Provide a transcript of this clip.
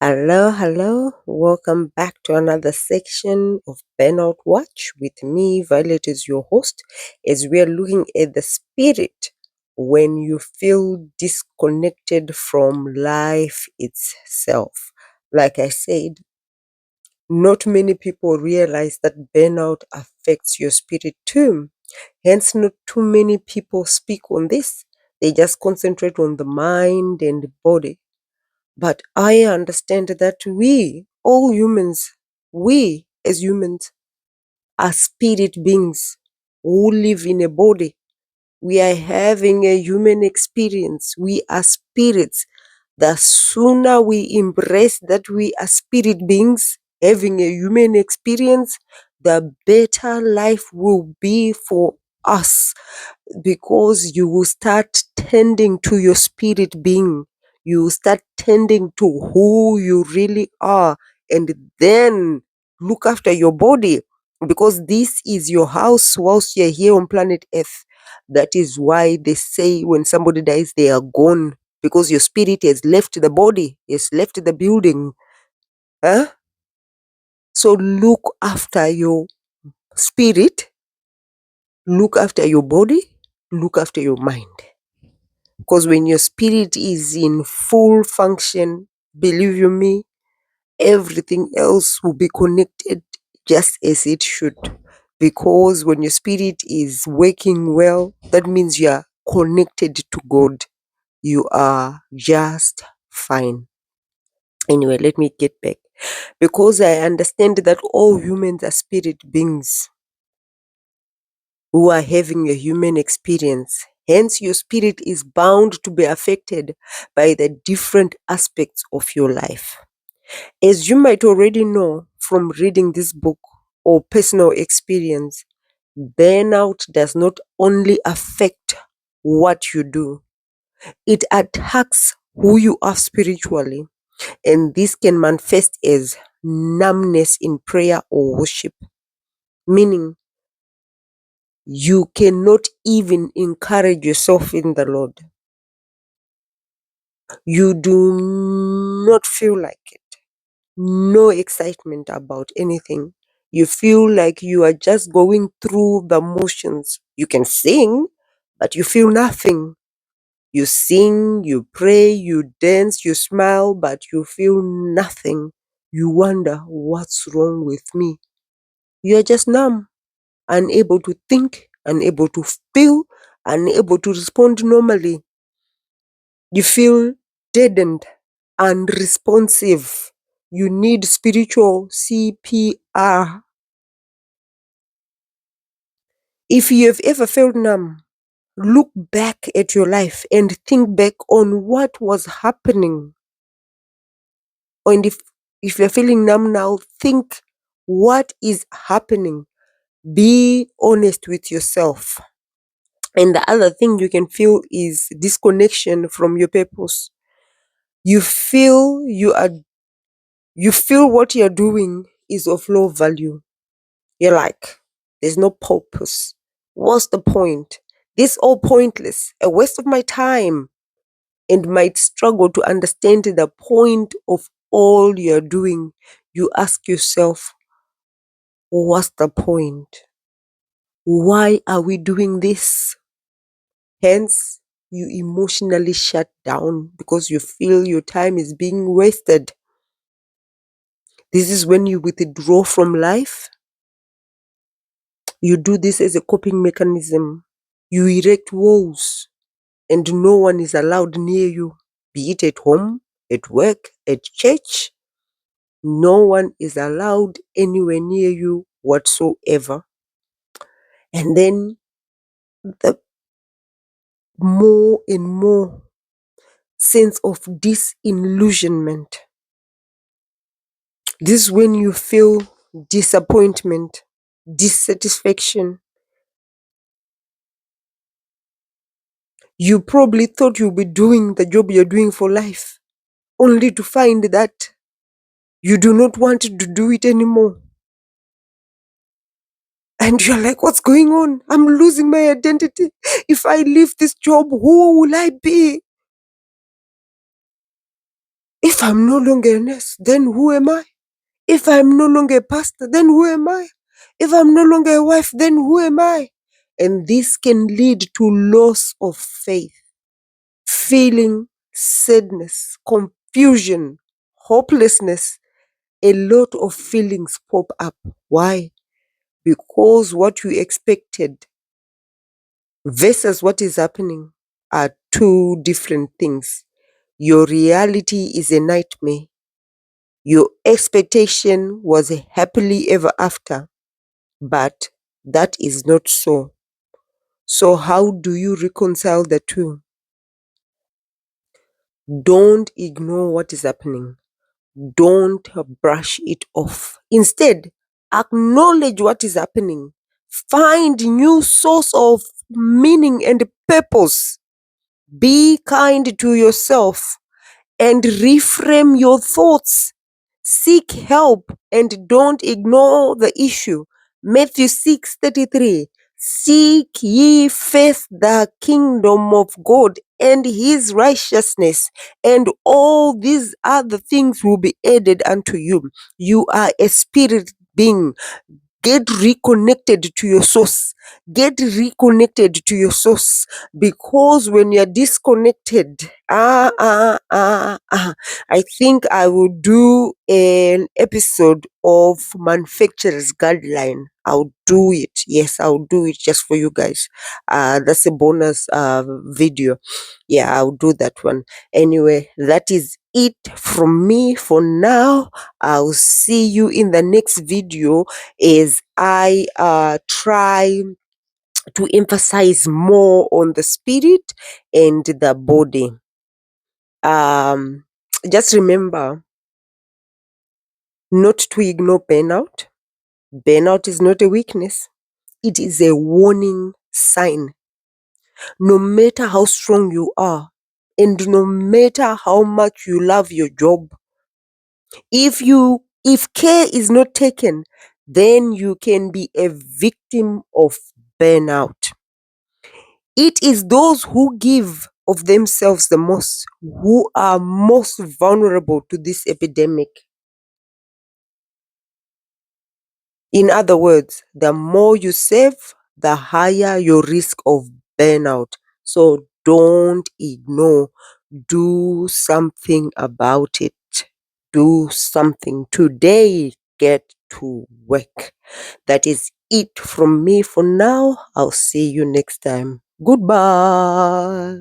Hello, hello. Welcome back to another section of Burnout Watch with me, Violet, is your host, as we are looking at the spirit when you feel disconnected from life itself. Like I said, not many people realize that burnout affects your spirit too. Hence, not too many people speak on this. They just concentrate on the mind and the body. But I understand that we, all humans, we as humans are spirit beings who live in a body. We are having a human experience. We are spirits. The sooner we embrace that we are spirit beings having a human experience, the better life will be for us, because you will start tending to your spirit being. You will start tending to who you really are, and then look after your body, because this is your house whilst you're here on planet Earth. That is why they say when somebody dies, they are gone, because your spirit has left the body, has left the building. Huh? So look after your spirit, look after your body, look after your mind. Because when your spirit is in full function, believe you me, everything else will be connected just as it should. Because when your spirit is working well, that means you are connected to God. You are just fine. Anyway, let me get back. Because I understand that all humans are spirit beings who are having a human experience. Hence, your spirit is bound to be affected by the different aspects of your life. As you might already know from reading this book or personal experience, burnout does not only affect what you do, it attacks who you are spiritually. And this can manifest as numbness in prayer or worship, meaning you cannot even encourage yourself in the Lord. You do not feel like it. No excitement about anything. You feel like you are just going through the motions. You can sing, but you feel nothing. You sing, you pray, you dance, you smile, but you feel nothing. You wonder, what's wrong with me? You are just numb, unable to think, unable to feel, unable to respond normally. You feel deadened, unresponsive. You need spiritual CPR. If you have ever felt numb, look back at your life and think back on what was happening. And if you're feeling numb now, think what is happening. Be honest with yourself. And the other thing you can feel is disconnection from your purpose. You feel what you're doing is of low value. You're like, there's no purpose. What's the point? This all pointless, a waste of my time, and might struggle to understand the point of all you're doing. You ask yourself, what's the point? Why are we doing this? Hence, you emotionally shut down because you feel your time is being wasted. This is when you withdraw from life. You do this as a coping mechanism. You erect walls and no one is allowed near you, be it at home, at work, at church. No one is allowed anywhere near you whatsoever. And then the more and more sense of disillusionment. This is when you feel disappointment, dissatisfaction. You probably thought you'll be doing the job you're doing for life, only to find that you do not want to do it anymore. And you're like, what's going on? I'm losing my identity. If I leave this job, who will I be? If I'm no longer a nurse, then who am I? If I'm no longer a pastor, then who am I? If I'm no longer a wife, then who am I? And this can lead to loss of faith, feeling sadness, confusion, hopelessness. A lot of feelings pop up. Why? Because what you expected versus what is happening are two different things. Your reality is a nightmare. Your expectation was a happily ever after, but that is not so. So, how do you reconcile the two? Don't ignore what is happening. Don't brush it off. Instead, acknowledge what is happening. Find new source of meaning and purpose. Be kind to yourself and reframe your thoughts. Seek help and don't ignore the issue. Matthew 6:33. Seek ye first the kingdom of God and his righteousness, and all these other things will be added unto you. You are a spirit being. Get reconnected to your source. Get reconnected to your source. Because when you're disconnected, I think I will do an episode of manufacturer's guideline. I'll do it. Yes, I'll do it just for you guys. That's a bonus video. Yeah, I'll do that one. Anyway, that is it from me for now. I'll see you in the next video as I try to emphasize more on the spirit and the body. Just remember not to ignore burnout. Burnout is not a weakness, it is a warning sign. No matter how strong you are, and no matter how much you love your job, if care is not taken, then you can be a victim of burnout. It is those who give of themselves the most who are most vulnerable to this epidemic. In other words, the more you save, the higher your risk of burnout. So don't ignore. Do something about it. Do something today. Get to work. That is it from me for now. I'll see you next time. Goodbye.